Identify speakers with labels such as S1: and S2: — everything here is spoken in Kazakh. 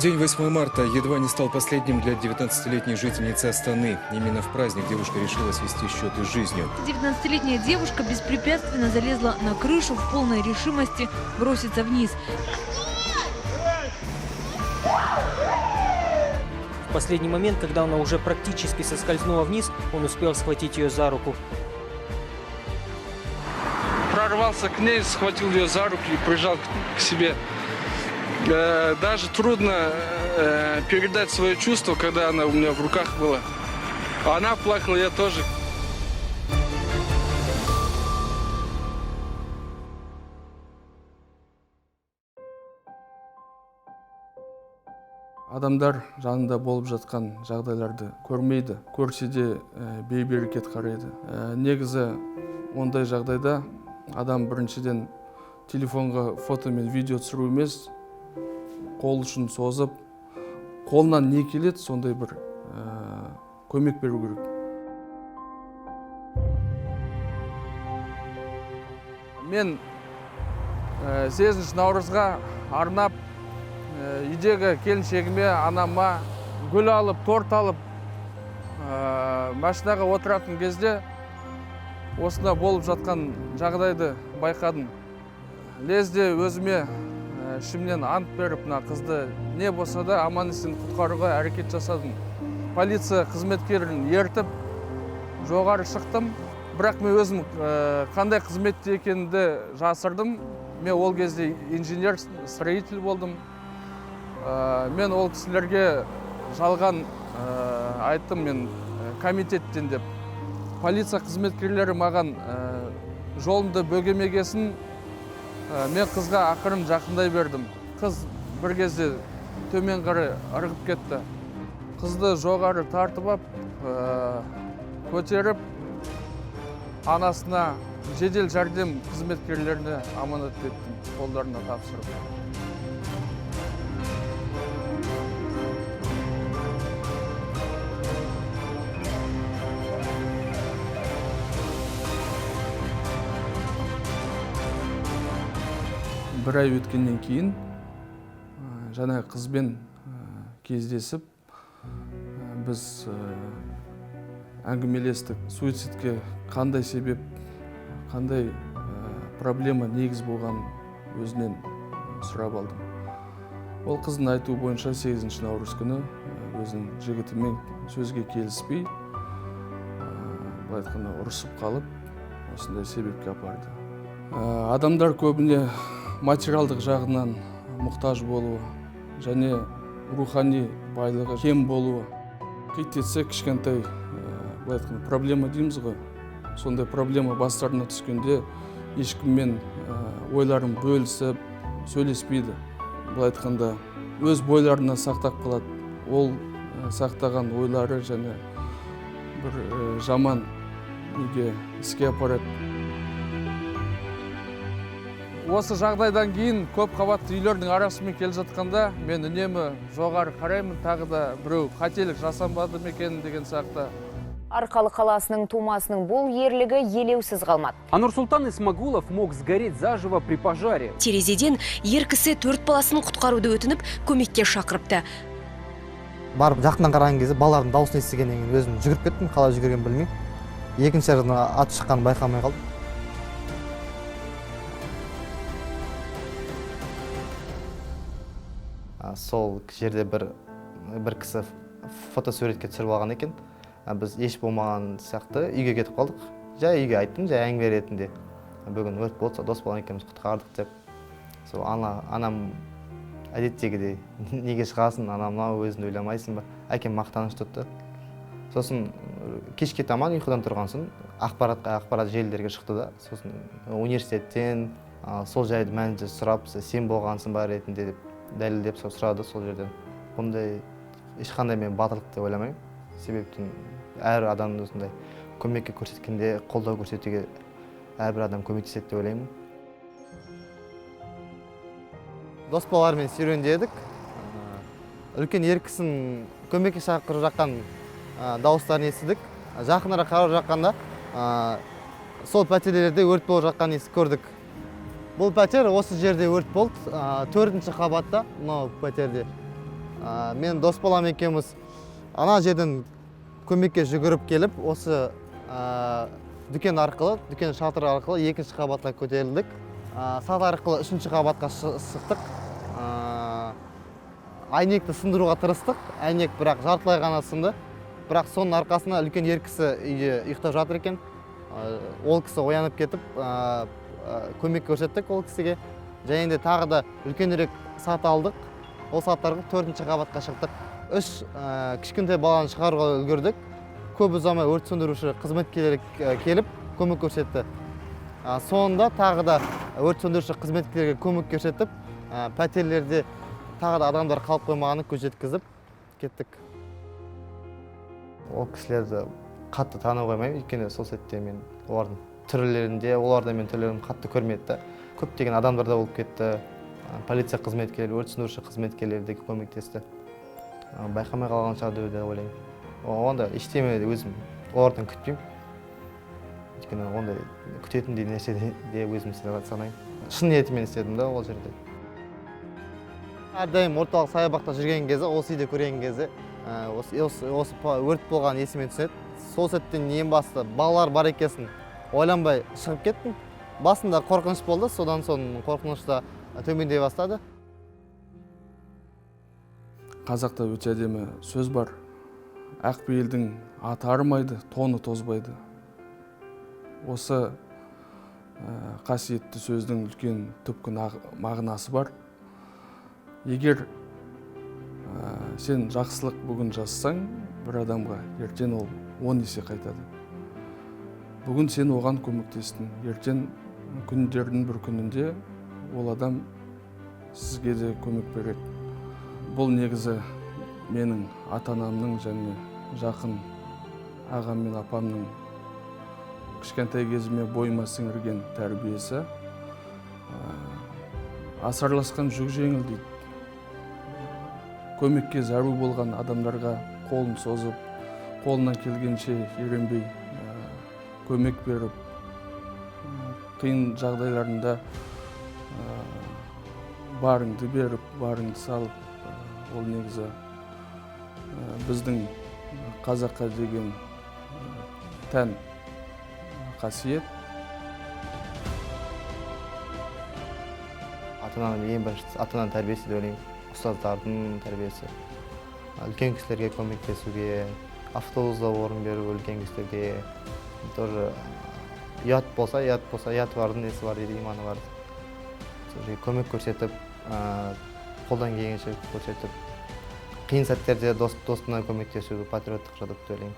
S1: День 8 марта едва не стал последним для 19-летней жительницы Астаны. Именно в праздник девушка решила свести счеты с жизнью.
S2: 19-летняя девушка беспрепятственно залезла на крышу в полной решимости броситься вниз.
S3: В последний момент, когда она уже практически соскользнула вниз, он успел схватить ее за руку.
S4: Прорвался к ней, схватил ее за руки и прижал к себе. Даже трудно передать свое чувство, когда она у меня в руках была. Она плакала, я тоже. Адамдар жанында болып жатқан жағдайларды көрмейді, көрсе де бейберекет қарайды. Негізі ондай жағдайда адам біріншіден телефонға фото мен видео түсіру емес, қол ұшын созып, қолынан не келеді, сондай бір көмек беру керек. Мен 8 наурызға арнап үйдегі келіншегіме, анама гүл алып, торт алып, машинаға отыратын кезде осында болып жатқан жағдайды байқадым. Лезде өзіме ішімнен ант беріп, қызды не болса да аман-есен құтқаруға әрекет жасадым. Полиция қызметкерін ертіп, жоғары шықтым. Бірақ мен өзім қандай қызметте екенімді жасырдым. Мен ол кезде инженер-строитель болдым. Мен ол кісілерге жалған айттым, мен комитеттен деп. Полиция қызметкерлері маған жолымды бөгемегесін, мен қызға ақырын жақындай бердім. Қыз бір кезде төмен қарай ырғып кетті. Қызды жоғары тартып ап, көтеріп, анасына жедел жәрдем қызметкерлеріне аманат еттім, қолдарына тапсырып. Бір ай өткеннен кейін жаңа қызбен кездесіп, біз әңгімелестік. Суицидке қандай себеп, қандай проблема негіз болған өзінен сұрап алдым. Ол қыздың айтуы бойынша 8 наурыз күні өзінің жігітімен сөзге келіспей, былай айтқанда ұрысып қалып, осындай себепке апарды. Адамдар көбіне материалдық жағынан мұқтаж болуы және рухани байлығы кем болуы. Қиттетсе кішкентай проблема дейміз ғой. Сондай проблема бастарына түскенде ешкіммен ойларын бөлісіп, сөйлеспейді. Былай айтқанда өз бойларына сақтап қалады. Ол сақтаған ойлары және бір жаман неге іске апарады. Осы жағдайдан кейін көп қабатты үйлердің арасымен келе жатқанда мен үнемі жоғары қараймын, тағы да біреу қателік жасамады ма екен деген сияқты.
S5: Арқалық қаласының тумасының бұл ерлігі елеусіз қалмады.
S6: Нурсултан Исмагулов мог сгореть заживо при пожаре.
S7: Терезеден ер кісі 4 баласын құтқаруды өтініп, көмекке шақырыпты.
S8: Барып жақыннан қараған кезде балалардың дауысын естігеннен кейін өзім жүгіріп кеттім, қалай жүгіргенін білмей. Екінші жағынан аты шыққанын байқамай қалдым. Сол жерде бір кісі фотосуретке түсіріп алған екен. Біз еш болмаған сияқты үйге кетіп қалдық. Жай үйге айттым, жай әңгіме ретінде. Бүгін өрт болса, дос болған екенбіз, құтқардық деп. Сол анам әдеттегідей неге шығасың, анамна өзіңді ойламайсың ба? Әкем мақтаныш тұтты. Сосын кешке таман ұйқыдан тұрғансын, ақпарат желілерге шықты да. Сосын университеттен сол жайды мәнінде сұрап, сен болғансың ба ретінде деп дәлелдеп сұрады сол жерден. Бұндай ешқандай мен батырлық деп ойламаймын. Себептен әр адамның осындай көмекке көрсеткенде, қолдау көрсетуге әрбір адам көмектеседі деп ойлаймын. Дос балалармен серуендедік. Үлкен ер кісінің көмекке шақырып жатқан дауыстарын естідік. Жақынырақ қарап жатқанда сол пәтерлерде өрт болып жатқанын көрдік. Бұл пәтер осы жерде өрт болды, 4-ші қабатта, мынау пәтерде. Мен дос балам екеуміз ана жерден көмекке жүгіріп келіп, осы дүкен шатыры арқылы екінші қабатқа көтерілдік. Сат арқылы үшінші қабатқа шықтық. Әйнекті сындыруға тырыстық. Әйнек бірақ жартылай ғана сынды. Бірақ соның арқасында үлкен ер кісі үйде ұйықтап жатыр екен. Ол кісі оянып кетіп, көмек көрсеттік ол кісіге. Және де тағы да үлкенірек сат алдық. Ол саттарға 4-ші қабатқа шықтық. 3 кішкентай баланы шығаруға үлгердік. Көп ұзамай өрт сөндіруші қызметкерлер келіп көмек көрсетті. Соңында тағы да өрт сөндіруші қызметкерлерге көмек көрсетіп, пәтерлерде тағы да адамдар қалып қоймағаны көз жеткізіп кеттік. Ол кісілерді қатты тана қоймаймын, өйткені сол сәтте мен олардың түрлерін қатты көрмеді. Көптеген адамдар да болып кетті. Полиция қызметкерлері, өрт сөндіруші қызметкерлері көмектесті. Байқамай қалған шығар деп ойлаймын. Онда ештеме өзім олардан күтпеймін. Өйткені онда күтетіндей нәрсе де өзім санаймын. Шын ниетіммен істедім да ол жерде. Әрдайым орталық саябақта жүрген кезде, осы үйде көрген кезде, осы өрт болған есіме түседі. Сол сәттен ең басты балалар бар екенсін ойланбай шығып кеттім. Басында қорқыныш болды, содан соң қорқынышта төмендей бастады.
S4: Қазақта өте әдемі сөз бар. Ақ пейілдің аты арымайды, тоны тозбайды. Осы қасиетті сөздің үлкен түпкі мағынасы бар. Егер сен жақсылық бүгін жасасаң, бір адамға ертең ол 10 есе қайтады. Бүгін сен оған көмектестің, ертең күндердің бір күнінде ол адам сізге де көмек береді. Бұл негізі менің ата-анамның және жақын ағам мен апамның кішкентай кезіме бойыма сіңірген тәрбиесі. Асарласқан жүк жеңіл дейді. Көмекке зәру болған адамдарға қолын созып, қолынан келгенше еренбей көмек беріп, қиын жағдайларында барыңды беріп, барыңды салып, ол негізі біздің қазаққа деген тән қасиет.
S8: Ата-ананың ең бірінші ата-ананың тәрбиесі деп ойлаймын. Ұстаздардың тәрбиесі. Үлкен кісілерге көмектесуге, автобуста орын беру үлкен кісілерге. Тоже ұят болса, ұят бардың несі бар дейді, иманы бар. Көмек көрсетіп, қолдан келгенше көрсетіп, қиын сәттерде достына көмектесу патриоттық жадып деп ойлаймын.